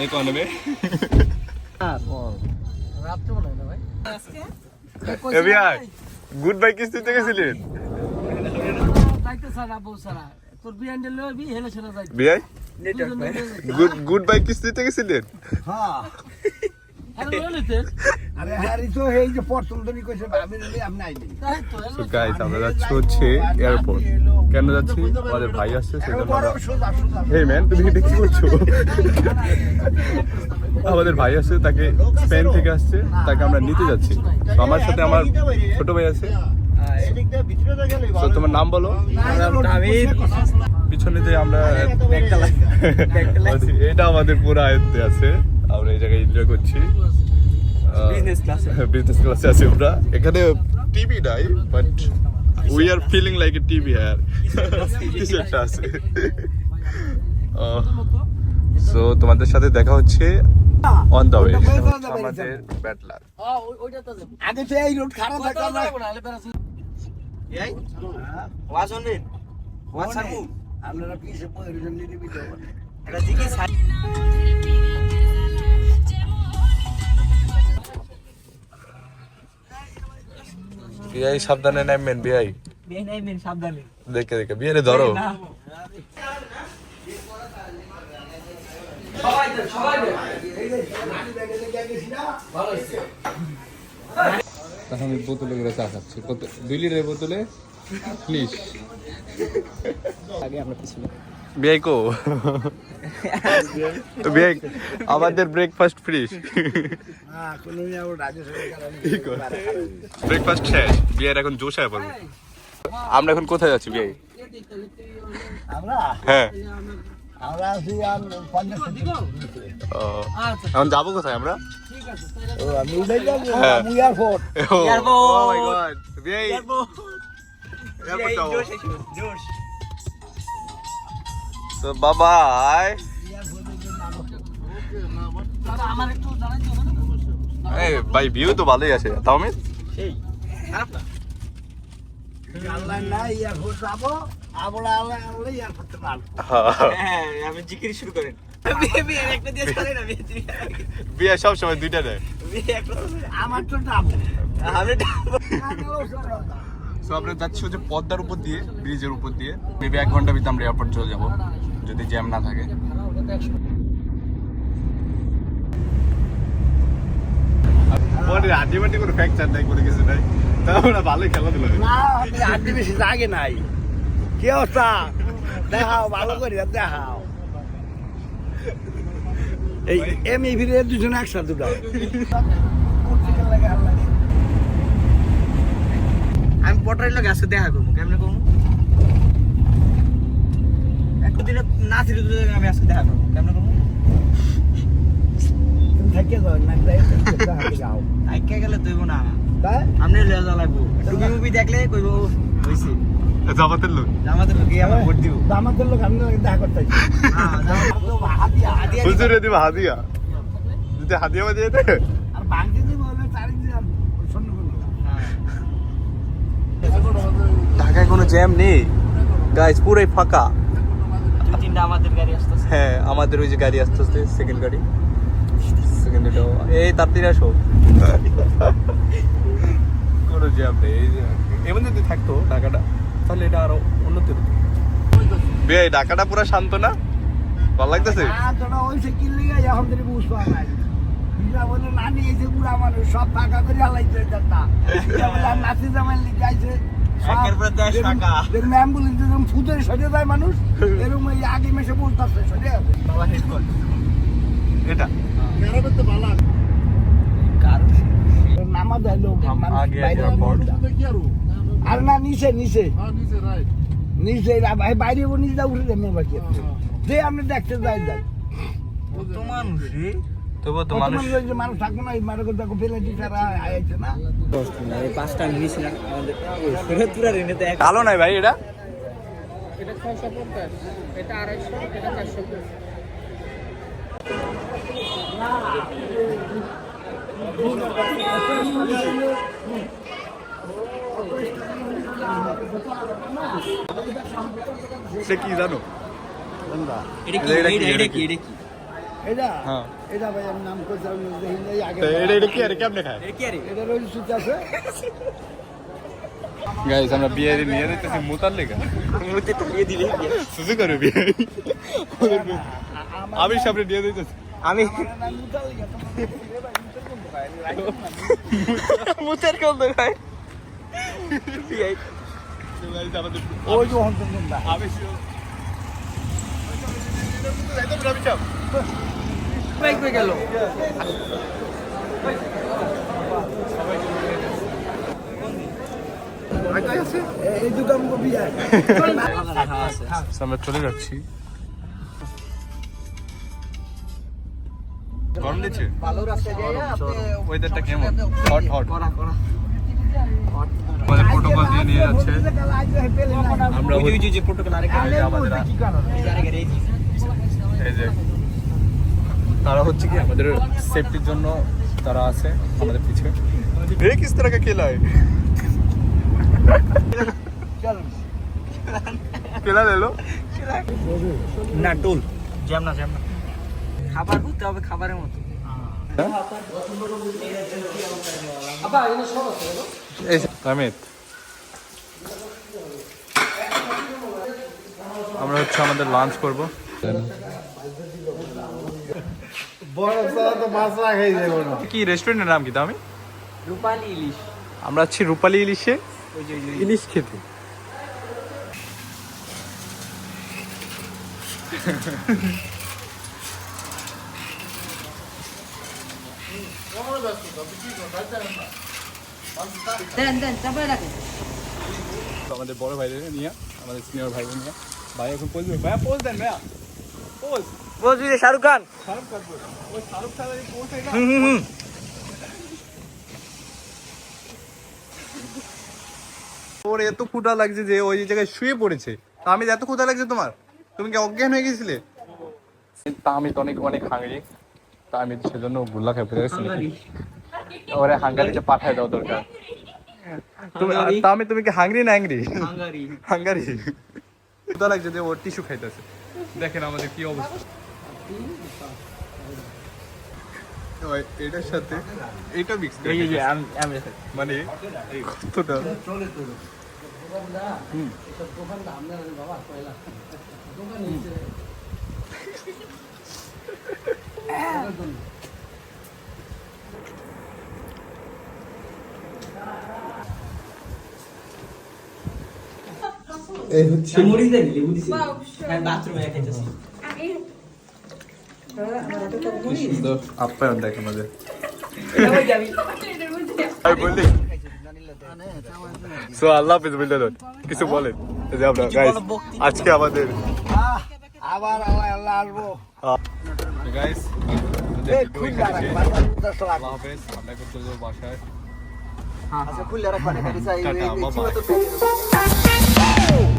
এই কোন হবে গুড বাই কিস্তিতে গেছিলেন গুড বাই কিস্তিতে গেছিলেন আমরা যাচ্ছি হচ্ছে এয়ারপোর্ট। কেন যাচ্ছি? আমাদের ভাই আসছে সেজন্য। তুমি এটা কি করছো? আমাদের ভাই আসছে, তাকে স্পেন থেকে আসছে, তাকে আমরা নিতে যাচ্ছি। আমার সাথে আমার ছোট ভাই আছে। তোমার নাম বলো। পিছনে যে আমরা এটা আমাদের পুরো আয়ত্তে আছে। আমরা এই জায়গায় এনজয় করছি। বিজনেস ক্লাসে আছি আমরা। এখানে টিভি নাই, but we are feeling like a TV here. কিছু একটা আছে। সো তোমাদের সাথে দেখা হচ্ছে অন দ্য ওয়ে। আমাদের ব্যাটলার আগে তো এই রোড খারাপ থাকে না। এই ওয়াজ অনবেন ওয়াজ সারমু আপনারা পিছে পড়ে জন্য নিবি তো এটা দিকে বিআই সাবধানে নামবেন। বিআই নামবেন সাবধানে। দেখে দেখে বিআই ধরো। আমি বোতলে করে চা খাচ্ছি। কত 2 লিটারের বোতলে প্লিজ। আগে আমরা পিছনে বিআই কো বিআই আমাদের ব্রেকফাস্ট ফ্রি। ব্রেকফাস্ট শেষ। বিআই এখন জোশ হয়ে পড়বে। আমরা এখন কোথায় যাচ্ছি বিআই? হ্যাঁ এখন যাবো কোথায় আমরা? বাবাই ভাই ভিউ তো ভালোই আছে। তাহলে খারাপ না। আমি জিকির শুরু করেন। বিয়ে সব সময় 2টা দেয়। আমার তো ডাবো। আমরা যাচ্ছি হচ্ছে পদ্মার উপর দিয়ে, ব্রিজের উপর দিয়ে। মেবি 1 ঘন্টার ভিতরে আমরা এয়ারপোর্ট চলে যাবো যদি জ্যাম না থাকে। আন্টিবান্টি কোনো ফ্র্যাকচার নাই, কোনো কিছু নাই। তাহলে ভালোই খেলাধুলা। না আন্টি বেশি জাগে নাই। কি অবস্থা? দেখাও ভালো করে দেখাও। এই এমনি ফিরে দুজন একসাথে দুটো। আমি পটারের লোক আজকে দেখা করবো। কেমন করবো? একদিন না ছিল আমি আজকে দেখা করবো। কেমন করবো? গেলে তুইব না আপনি লাগবো। মুভি দেখলে কইব হইছে জামাতের লোক। জামাতের লোক আমার ভোট দিব। জামাতের লোক আমি দেখা করতে হুজুরে দিব হাদিয়া। যদি হাদিয়া বাজে দে আর ভাঙতে দিব হলো 4 দিন শূন্য করব। ঢাকায় কোনো জ্যাম নেই গাইস, পুরোই ফাঁকা। 2-3টা আমাদের গাড়ি আসতেছে। হ্যাঁ আমাদের ওই যে গাড়ি আসতেছে, সেকেন্ড গাড়ি। সেকেন্ড এটা এই তাড়াতাড়ি আসো। কোনো জ্যাম নেই। এমন যদি থাকতো ঢাকাটা তাহলে এটা আরো উন্নতি হতো। বিয়ে ঢাকাটা পুরো শান্ত না? ভালো লাগতেছে? সব ফাঁকা করে হালাইছে ফুটে সরে যায় মানুষ। এরকম আগে মেসে বলতেছে এটা আর না নিচে নিচে নিচে বাইরে নিচে উঠে যাবে বাকি যে আপনি দেখতে যাই যাই মানুষ থাকবো না। দেখো ফেলে আইছে না 5টা নিয়েছিলাম। কালো নাই ভাই এটা। এটা 650, এটা 250, এটা 450। সে কি জানো কোনটা? এটা কি? এটা হ্যাঁ এটা ভাই আমি নাম করছি আমি দেখি আগে এটা কি আরে কেমনে খায় এটা রোজ সুতি আছে গাইস আমরা বিয়ে নিয়ে যাইতেছি মুতার লেগা মুতে তালিয়ে দিলে সুজু করে বিয়ে আমি সামনে দিয়ে দিতেছি আমি নাম মুতাল গেছে ভাই মুতাল কোন ভাই মুতের কোন ভাই বিয়ে গাইস আমাদের ওই যে হন কোনটা আমি যাইতে রবি চাপ বাইক হয়ে গেল এই দোকান কো বিয়ে আমরা চলে যাচ্ছি গরম দিচ্ছে ভালো রাস্তা যায় আপনি ওয়েদারটা কেমন হট হট করা আমাদের প্রোটোকল দিয়ে নিয়ে যাচ্ছে আমরা ওই যে প্রোটোকল আরেকটা এই যে আমাদের এই যে তারা হচ্ছে কি আমাদের সেফটির জন্য তারা আছে আমাদের পিছে ये किस तरह का खेला है खेला ले लो না টোল জ্যাম না খাবার করতে হবে খাবারের মতো এই রামিত আমরা হচ্ছে আমাদের লাঞ্চ করব বড় সারা তো মাছ রাখাই যাবে না কি রেস্টুরেন্টের নাম কি দামি রূপালী ইলিশ আমরা আছি রূপালী ইলিশে ওই যে ইলিশ খেতে দেন চাপাই রাখেন তো আমাদের বড় ভাইদের নিয়ে আমাদের সিনিয়র ভাইদের নিয়ে ভাই এখন পোজ দেবে ভাইয়া পোজ দেন ভাইয়া পোজ বুঝবি শাহরুখ খান শাহরুখ খান ওই শাহরুখ খানের পোজ হয় না ওর এত ক্ষুধা লাগছে যে ওই জায়গায় শুয়ে পড়েছে তা আমি এত ক্ষুধা লাগছে তোমার তুমি কি অজ্ঞান হয়ে গেছিলে তা আমি তো অনেক অনেক হাঙ্গরি তা আমি সেজন্য গুল্লা খেয়ে ফেলে গেছি ওরে হাঙ্গারিতে পাঠায় দাও দরকার তুমি তা আমি তুমি কি হাঙ্গরি না অ্যাংরি হাঙ্গারি ক্ষুধা লাগছে যে ওর টিস্যু খাইতেছে দেখেন আমাদের কি অবস্থা ওই এটার সাথে এটা মিক্স করে মানে কতটা এই হচ্ছে মরিচ দেন লেবু দিছি হ্যাঁ বাথরুমে খাইতেছি সুন্দর আপ্যায়ন দেখ আমাদের এটা হই যাবি আমি বললি সো আল্লাহ হাফেজ বললে কিছু বলেন এই যে আমরা গাইস আজকে আমাদের আবার আল্লাহ আল্লাহ আসবো গাইস এই খুললা রাখ আল্লাহ হাফেজ আমরা এখন চলে যাবো বাসায় আচ্ছা খুললা রাখ পানি খাইতে চাই টাটা, এই bye bye. তো